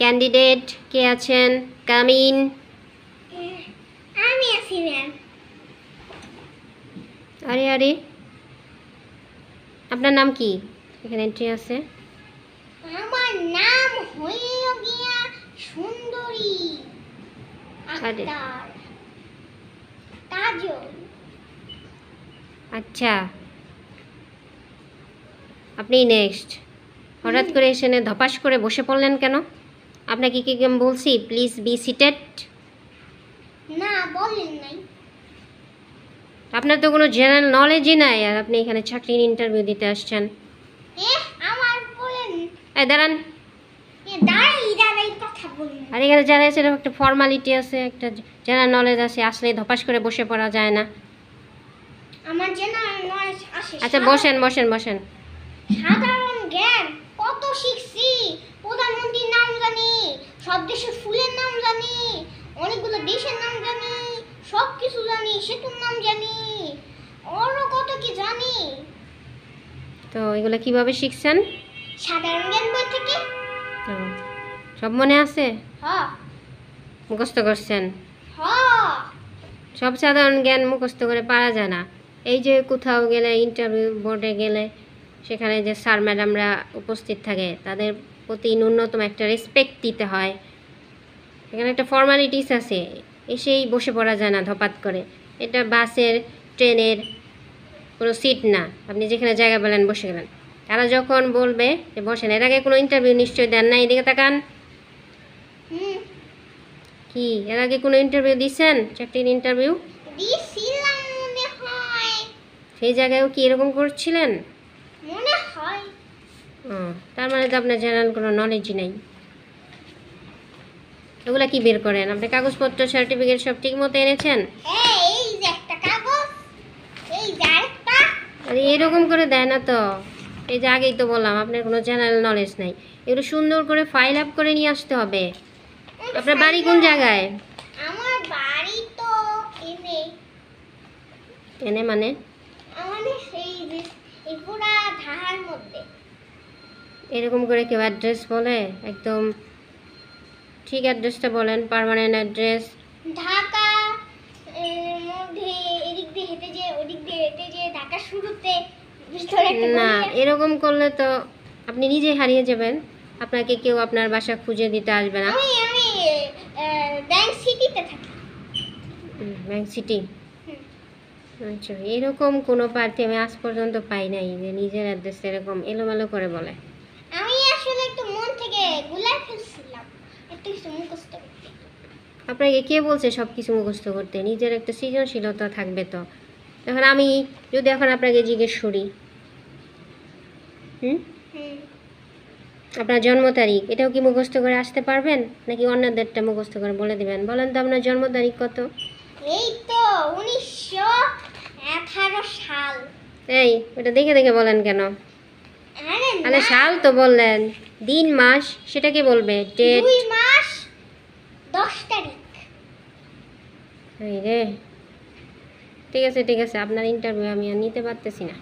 Candidate কে আছেন? Come in. আমি আছি ম্যাম। আরে আরে, আপনার নাম কি? এখানে এন্ট্রি আছে। আমার নাম হইল গিয়া সুন্দরী আরে আক্তার কাজল। আচ্ছা, আপনি নেক্সট। হঠাৎ করে এসে ধপাস করে বসে পড়লেন কেন? আপনাকে কি কেমন বলছি প্লিজ বি সিটেড? না বলেন নাই। আপনার তো কোনো জেনারেল নলেজই নাই, আর আপনি এখানে চাকরির ইন্টারভিউ দিতে আসছেন। আমার বলেন। এই দাঁড়ান। দাঁড়াই দাঁড়াই কথা বলেন। আর এখানে যারা আছে একটা ফর্মালিটি আছে, একটা জেনারেল নলেজ আছে, আসলে ধপাস করে বসে পড়া যায় না। আমার জেনারেল নলেজ আছে। আচ্ছা বসেন বসেন বসেন। সাধারণ জ্ঞান কত শিখছি। প্রধানমন্ত্রীর নাম জানি, সব দেশের ফুলের নাম জানি, অনেকগুলো দেশের নাম জানি, সব কিছু জানি, সেতুর নাম জানি, আরো কত কি জানি। তো এগুলো কিভাবে শিখছেন? সাধারণ জ্ঞান বই থেকে। তো সব মনে আছে? হ্যাঁ মুখস্থ করছেন? হ্যাঁ। সব সাধারণ জ্ঞান মুখস্থ করে পারা যায় না। এই যে কোথাও গেলে, ইন্টারভিউ বোর্ডে গেলে, সেখানে যে স্যার ম্যাডামরা উপস্থিত থাকে, তাদের প্রতি ন্যূনতম একটা রেসপেক্ট দিতে হয়। এখানে একটা ফর্মালিটিস আছে, এসেই বসে পড়া যায় না ধপাত করে। এটা বাসের, ট্রেনের কোনো সিট না, আপনি যেখানে জায়গা পেলেন বসে গেলেন। তারা যখন বলবে যে বসেন, এর আগে কোনো ইন্টারভিউ নিশ্চয়ই দেন না, এদিকে তাকান। কি এর আগে কোনো ইন্টারভিউ দিয়েছেন? চাকরির ইন্টারভিউ দিছিলাম মনে হয়। সেই জায়গায়ও কি এরকম করছিলেন? মনে হয়। তার মানে তো আপনার জেনারেল কোনো নলেজই নেই। এগুলা কি বের করেন? আপনি কাগজপত্র, সার্টিফিকেট সব ঠিক মতো এনেছেন? এই যে একটা কাগজ, এই যে আরেকটা। আরে এরকম করে দেয় না তো। এই যে আগেই তো বললাম আপনার কোনো জেনারেল নলেজ নাই। এগুলো সুন্দর করে ফাইল আপ করে নিয়ে আসতে হবে। আপনার বাড়ি কোন জায়গায়? আমার বাড়ি তো এনে। এনে মানে? আমাদের সেই যে এই পুরা ঢাকার মধ্যে। এরকম করে কেউ অ্যাড্রেস বলে? একদম ঠিক অ্যাড্রেসটা বলেন, পার্মানেন্ট অ্যাড্রেস। ঢাকা এর মধ্যে এদিক দিয়ে হেঁটে যে ওদিক দিয়ে হেঁটে যে ঢাকা শুরুতে ভিতরে একটা না, গলি আছে। এরকম করলে তো আপনি নিজে হারিয়ে যাবেন। আপনাকে কেউ আপনার বাসা খুঁজে দিতে আসবে না। আমি আমি ব্যাংক সিটিতে থাকি। Bank city? আচ্ছা, এরকম কোনো প্রার্থী আমি আজ পর্যন্ত পাই নাই যে নিজের অ্যাড্রেস এরকম এলোমেলো করে বলে। আমি আসলে একটু মন থেকে গুলাই ফেলছিলাম একটু কিছু মুখস্থ করতে। আপনাকে কে বলছে সব কিছু মুখস্থ করতে? নিজের একটা সৃজনশীলতা থাকবে তো। এখন আমি যদি এখন আপনাকে জিজ্ঞেস করি, আপনার জন্ম তারিখ, এটাও কি মুখস্থ করে আসতে পারবেন, নাকি অন্যদেরটা মুখস্থ করে বলে দিবেন? বলেন তো আপনার জন্ম তারিখ কত? এই তো 1918 সাল। এই ওটা দেখে দেখে বলেন কেন? আরে আরে সাল তো বললেন, দিন মাস সেটাকে বলবে, ডেট। 2 মাস 10 তারিখ। এই রে, ঠিক আছে ঠিক আছে, আপনার ইন্টারভিউ আমি আর নিতে পারতেছি না।